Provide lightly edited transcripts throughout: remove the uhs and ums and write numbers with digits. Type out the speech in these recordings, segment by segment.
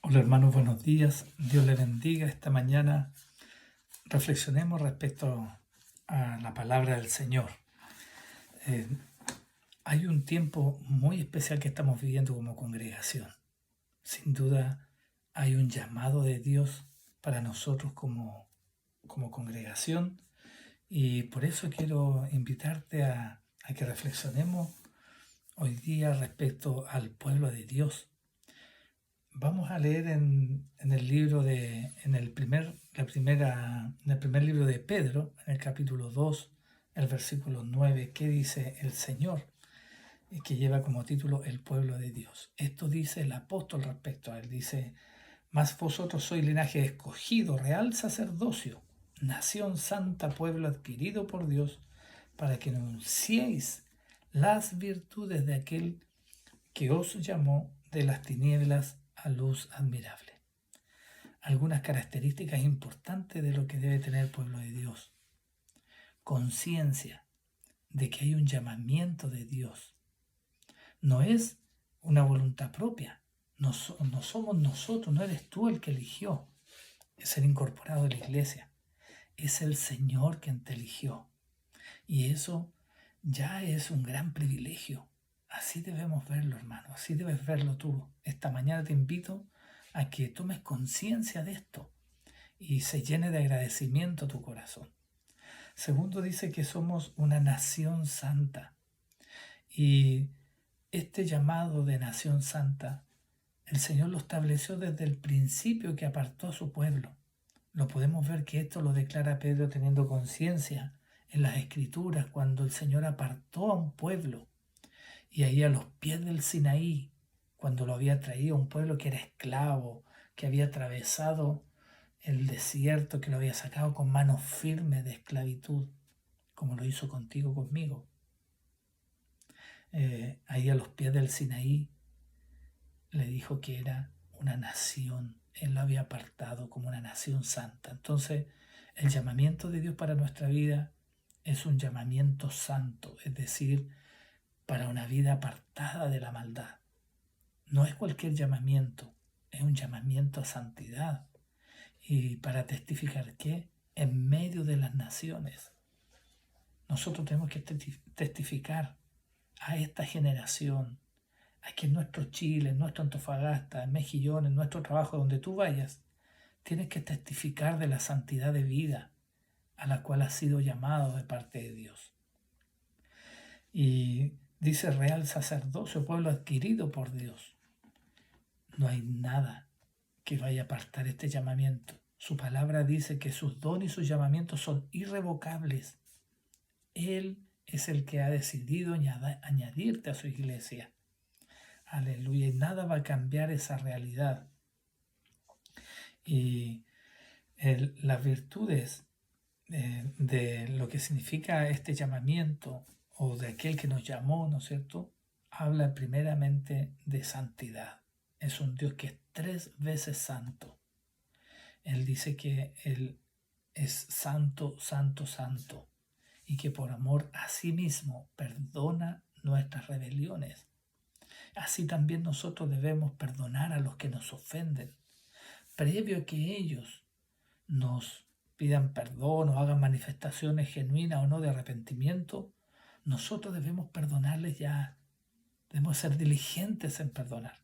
Hola hermanos, buenos días. Dios les bendiga. Esta mañana reflexionemos respecto a la palabra del Señor. Eh, Hay un tiempo muy especial que estamos viviendo como congregación. Sin duda hay un llamado de Dios para nosotros como congregación y por eso quiero invitarte a que reflexionemos hoy día respecto al pueblo de Dios. Vamos a leer en el libro en el en el primer libro de Pedro, en el capítulo 2, el versículo 9, que dice el Señor, y que lleva como título el pueblo de Dios. Esto dice el apóstol respecto a él, dice: mas vosotros sois linaje escogido, real sacerdocio, nación santa, pueblo adquirido por Dios, para que anunciéis las virtudes de aquel que os llamó de las tinieblas a luz admirable. Algunas características importantes de lo que debe tener el pueblo de Dios: conciencia de que hay un llamamiento de Dios. No es una voluntad propia, no somos nosotros, no eres tú el que eligió ser incorporado a la iglesia, es el Señor quien te eligió. Y eso ya es un gran privilegio. Así debemos verlo, hermano, así debes verlo tú. Esta mañana te invito a que tomes conciencia de esto y se llene de agradecimiento tu corazón. Segundo, dice que somos una nación santa. Y este llamado de nación santa, el Señor lo estableció desde el principio que apartó a su pueblo. Lo podemos ver que esto lo declara Pedro teniendo conciencia en las Escrituras, cuando el Señor apartó a un pueblo, y ahí a los pies del Sinaí, cuando lo había traído, un pueblo que era esclavo, que había atravesado el desierto, que lo había sacado con manos firmes de esclavitud, como lo hizo contigo, conmigo. Ahí a los pies del Sinaí le dijo que era una nación, él lo había apartado como una nación santa. Entonces, el llamamiento de Dios para nuestra vida es un llamamiento santo, es decir, para una vida apartada de la maldad. No es cualquier llamamiento, es un llamamiento a santidad. Y para testificar que en medio de las naciones, nosotros tenemos que testificar a esta generación, aquí en nuestro Chile, en nuestro Antofagasta, en Mejillones, en nuestro trabajo, donde tú vayas, tienes que testificar de la santidad de vida a la cual has sido llamado de parte de Dios. Y dice real sacerdocio, pueblo adquirido por Dios. No hay nada que vaya a apartar este llamamiento. Su palabra dice que sus dones y sus llamamientos son irrevocables. Él es el que ha decidido añadirte a su iglesia. Aleluya. Y nada va a cambiar esa realidad. Y las virtudes de lo que significa este llamamiento o de aquel que nos llamó, ¿no es cierto? Habla primeramente de santidad. Es un Dios que es 3 veces santo. Él dice que Él es santo, santo, santo, y que por amor a sí mismo perdona nuestras rebeliones. Así también nosotros debemos perdonar a los que nos ofenden, previo a que ellos nos pidan perdón o hagan manifestaciones genuinas o no de arrepentimiento. Nosotros debemos perdonarles ya. Debemos ser diligentes en perdonar,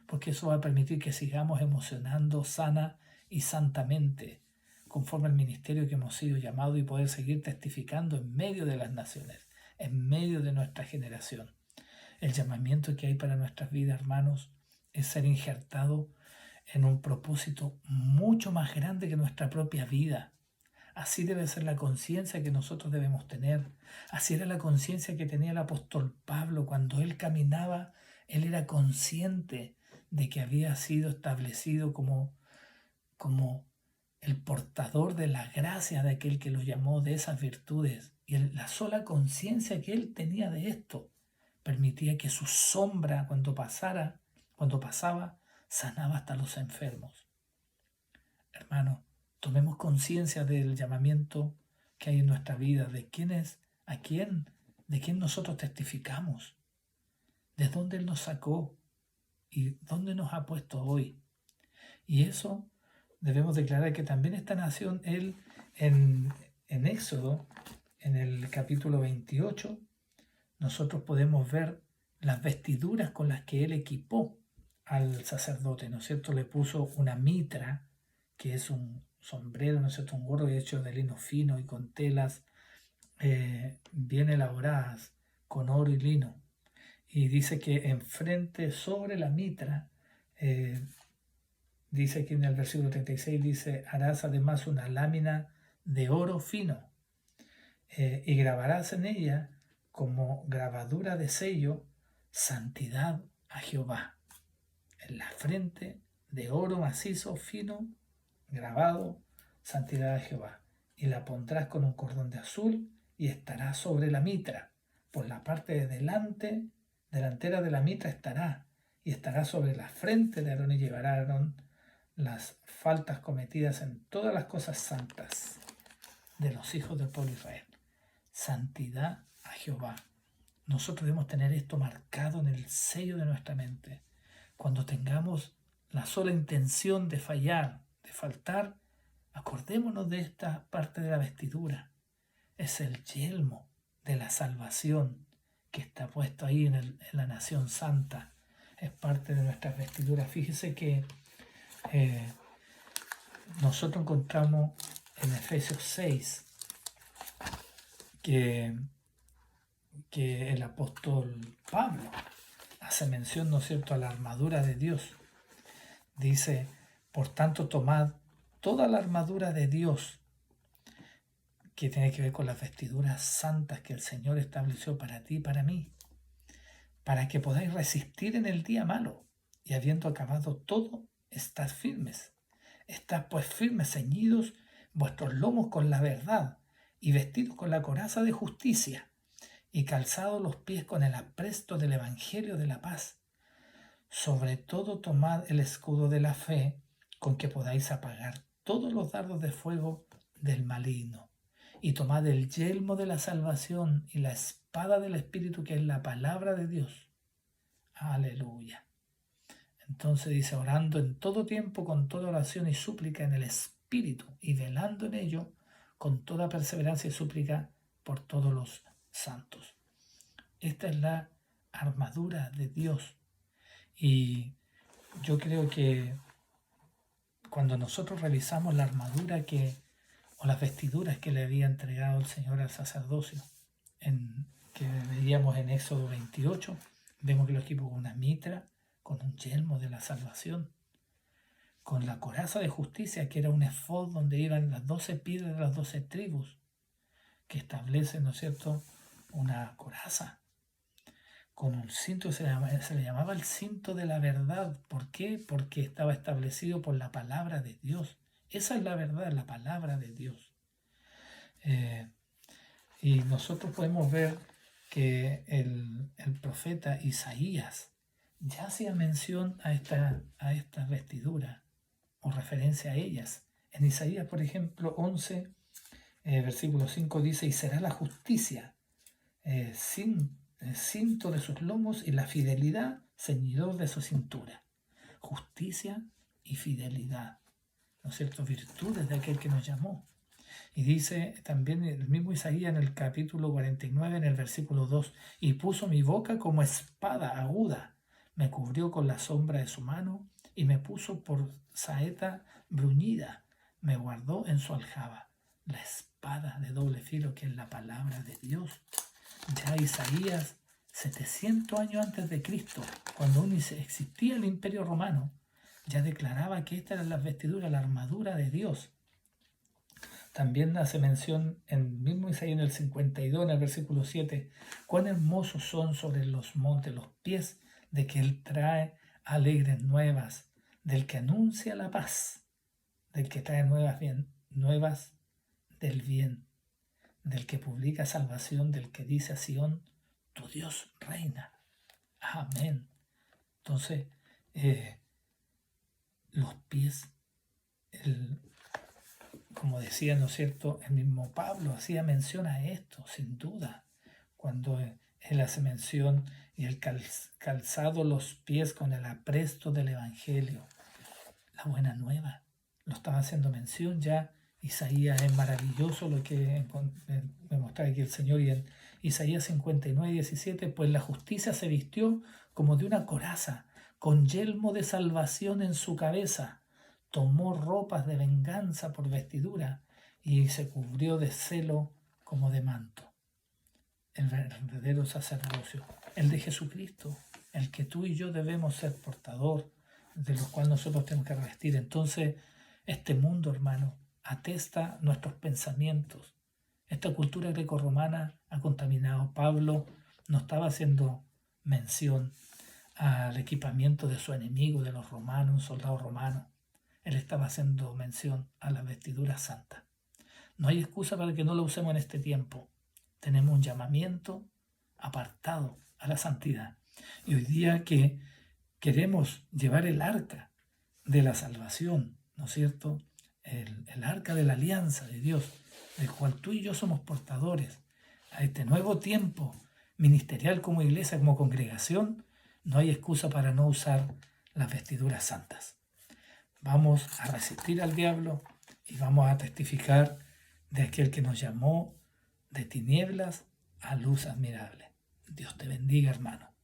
porque eso va a permitir que sigamos emocionando sana y santamente, conforme al ministerio que hemos sido llamados, y poder seguir testificando en medio de las naciones, en medio de nuestra generación. El llamamiento que hay para nuestras vidas, hermanos, es ser injertado en un propósito mucho más grande que nuestra propia vida. Así debe ser la conciencia que nosotros debemos tener. Así era la conciencia que tenía el apóstol Pablo cuando él caminaba. Él era consciente de que había sido establecido como el portador de la gracia de aquel que lo llamó, de esas virtudes. Y la sola conciencia que él tenía de esto permitía que su sombra, cuando pasaba, sanaba hasta los enfermos. Hermano, tomemos conciencia del llamamiento que hay en nuestra vida, de quién es, de quién nosotros testificamos, de dónde Él nos sacó y dónde nos ha puesto hoy. Y eso debemos declarar que también esta nación, él en Éxodo, en el capítulo 28, nosotros podemos ver las vestiduras con las que él equipó al sacerdote, ¿no es cierto? Le puso una mitra, que es un sombrero, ¿no es cierto? Un gorro hecho de lino fino y con telas bien elaboradas, con oro y lino. Y dice que enfrente, sobre la mitra, dice aquí en el versículo 36, dice, harás además una lámina de oro fino y grabarás en ella como grabadura de sello, santidad a Jehová. En la frente de oro macizo fino, grabado, santidad a Jehová. Y la pondrás con un cordón de azul y estará sobre la mitra. Por la parte de delantera de la mitra estará, y estará sobre la frente de Aarón, y llevará a Aarón las faltas cometidas en todas las cosas santas de los hijos del pueblo de Israel. Santidad a Jehová. Nosotros debemos tener esto marcado en el sello de nuestra mente. Cuando tengamos la sola intención de fallar, de faltar, acordémonos de esta parte de la vestidura. Es el yelmo de la salvación que está puesto ahí en la nación santa. Es parte de nuestras vestiduras. Fíjese que nosotros encontramos en Efesios 6 que el apóstol Pablo hace mención, ¿no es cierto?, a la armadura de Dios. Dice, por tanto, tomad toda la armadura de Dios, que tiene que ver con las vestiduras santas que el Señor estableció para ti y para mí, para que podáis resistir en el día malo, y habiendo acabado todo, estad firmes. Estad pues firmes, ceñidos vuestros lomos con la verdad, y vestidos con la coraza de justicia, y calzados los pies con el apresto del Evangelio de la paz. Sobre todo tomad el escudo de la fe, con que podáis apagar todos los dardos de fuego del maligno. Y tomad el yelmo de la salvación y la espada del Espíritu, que es la palabra de Dios. Aleluya. Entonces dice, orando en todo tiempo con toda oración y súplica en el Espíritu, y velando en ello con toda perseverancia y súplica por todos los santos. Esta es la armadura de Dios. Y yo creo que cuando nosotros revisamos la armadura o las vestiduras que le había entregado el Señor al sacerdocio, que veíamos en Éxodo 28, vemos que lo equipó con una mitra, con un yelmo de la salvación, con la coraza de justicia, que era un efod donde iban las 12 piedras de las 12 tribus, que establece, ¿no es cierto?, una coraza, con un cinto que se le llamaba el cinto de la verdad. ¿Por qué? Porque estaba establecido por la palabra de Dios. Esa es la verdad, la palabra de Dios. Y nosotros podemos ver que el profeta Isaías ya hacía mención a estas vestiduras o referencia a ellas. En Isaías, por ejemplo, 11, versículo 5 dice, y será la justicia cinto de sus lomos y la fidelidad ceñidor de su cintura. Justicia y fidelidad, ¿no es cierto?, virtudes de aquel que nos llamó. Y dice también el mismo Isaías en el capítulo 49, en el versículo 2, y puso mi boca como espada aguda, me cubrió con la sombra de su mano, y me puso por saeta bruñida, me guardó en su aljaba. La espada de doble filo, que es la palabra de Dios. Ya Isaías, 700 años antes de Cristo, cuando aún existía el Imperio Romano, ya declaraba que estas eran las vestiduras, la armadura de Dios. También hace mención en mismo Isaías en el 52, en el versículo 7, cuán hermosos son sobre los montes los pies de que Él trae alegres nuevas, del que anuncia la paz, del que trae nuevas del bien, del que publica salvación, del que dice a Sión, tu Dios reina. Amén. Entonces, los pies, como decía, ¿no es cierto?, el mismo Pablo hacía mención a esto, sin duda, cuando él hace mención y el calzado los pies con el apresto del Evangelio. La buena nueva. Lo estaba haciendo mención ya. Isaías es maravilloso lo que me mostraba aquí el Señor, y en Isaías 59:17, pues la justicia se vistió como de una coraza, con yelmo de salvación en su cabeza, tomó ropas de venganza por vestidura y se cubrió de celo como de manto. El verdadero sacerdocio, el de Jesucristo, el que tú y yo debemos ser portador, de los cuales nosotros tenemos que revestir. Entonces, este mundo, hermano, atesta nuestros pensamientos. Esta cultura grecorromana ha contaminado. Pablo no estaba haciendo mención al equipamiento de su enemigo, de los romanos, un soldado romano. Él estaba haciendo mención a la vestidura santa. No hay excusa para que no lo usemos en este tiempo. Tenemos un llamamiento apartado a la santidad. Y hoy día que queremos llevar el arca de la salvación, ¿no es cierto? El arca de la alianza de Dios, del cual tú y yo somos portadores, a este nuevo tiempo ministerial como iglesia, como congregación, no hay excusa para no usar las vestiduras santas. Vamos a resistir al diablo y vamos a testificar de aquel que nos llamó de tinieblas a luz admirable. Dios te bendiga, hermano.